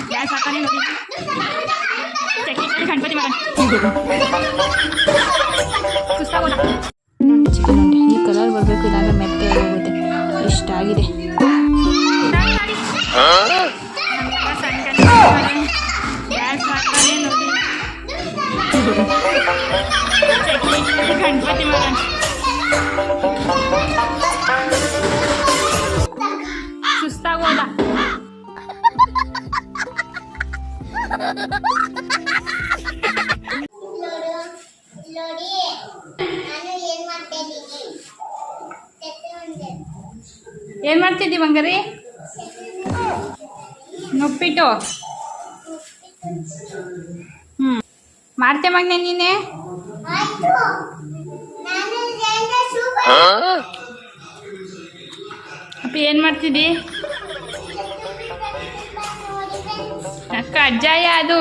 Gas ಹಾಕೋಣ ನೋಡಿ ಚಟ್ನಿ ಗಣಪತಿ ಮಾಡೋಣ ಸುಸ್ತಾಗೋದ ಚಿಕನ್ ಉಂಡೆ ಈ ಕಲರ್ ಬರಬೇಕು ಇಲ್ಲಾಂದ್ರೆ ಮೆತ್ತೆ ಹೋಗುತ್ತೆ ಇಷ್ಟ ಆಗಿದೆ ಗ್ಯಾಸ್ ಹಾಕೋಣ ನೋಡಿ ಚಟ್ನಿ ಗಣಪತಿ ಮಾಡೋಣ ಸುಸ್ತಾಗೋದ ಏನ್ ಮಾಡ್ತಿದ್ದಿ ಬಂಗಾರಿ ನುಪ್ಪಿಟ್ಟು ಮಾಡ್ತೆ ಮಗನೆ ನೀನೆ ಅಪ್ಪ ಏನ್ ಮಾಡ್ತಿದ್ದಿ ಅಕ್ಕ ಅಜ್ಜಾಯ ಅದು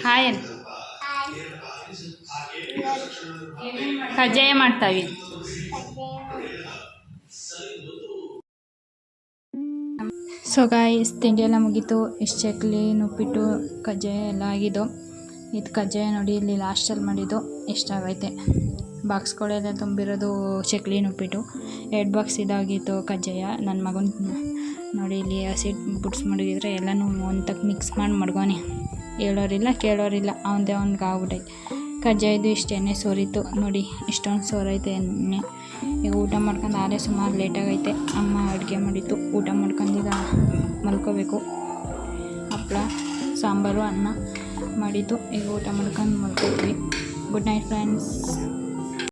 ಹಾಯ್ ಕಜ್ಜಾಯ ಮಾಡ್ತಾವಿ ಸೊ ಗಾಯ್ಸ್ ತಿಂಡಿ ಎಲ್ಲ ಮುಗೀತು ಇಷ್ಟು ಚಕ್ಲಿ ನುಪ್ಪಿಟ್ಟು ಕಜ್ಜಾಯ ಎಲ್ಲ ಆಗಿದ್ದು ಇದು ಕಜ್ಜಾಯ ನೋಡಿ ಇಲ್ಲಿ ಲಾಸ್ಟಲ್ಲಿ ಮಾಡಿದ್ದು ಇಷ್ಟಾಗೈತೆ ಬಾಕ್ಸ್ಗಳೆಲ್ಲ ತುಂಬಿರೋದು ಚಕ್ಲಿ ನುಪ್ಪಿಟ್ಟು 2 ಬಾಕ್ಸ್ ಇದಾಗಿತ್ತು ಕಜ್ಜಾಯ ನನ್ನ ಮಗನ ನೋಡಿ ಇಲ್ಲಿ ಹಸಿಟ್ಟು ಬುಡ್ಸ್ ಮಡಗಿದ್ರೆ ಎಲ್ಲನೂ ಒಂದಕ್ಕೆ ಮಿಕ್ಸ್ ಮಾಡಿ ಮಡ್ಗೋನಿ ಹೇಳೋರಿಲ್ಲ ಕೇಳೋರಿಲ್ಲ ಅವನದೇ ಅವ್ನಿಗೆ ಆಗ್ಬಿಟ್ಟೈತೆ ಕಜ್ಜಾಯದು ಇಷ್ಟು ಎಣ್ಣೆ ಸೋರಿತ್ತು ನೋಡಿ ಇಷ್ಟೊಂದು ಸೋರೈತೆ ಎಣ್ಣೆ ಈಗ ಊಟ ಮಾಡ್ಕೊಂಡು ಆರೇ ಸುಮಾರು ಲೇಟಾಗೈತೆ ಅಮ್ಮ ಅಡುಗೆ ಮಾಡಿತ್ತು ಊಟ ಮಾಡ್ಕೊಂಡೀಗ ಮಲ್ಕೋಬೇಕು ಹಪ್ಪಳ ಸಾಂಬಾರು ಅನ್ನ ಮಾಡಿತ್ತು ಈಗ ಊಟ ಮಾಡ್ಕೊಂಡು ಮಲ್ಕೋತೀವಿ ಗುಡ್ ನೈಟ್ ಫ್ರೆಂಡ್ಸ್.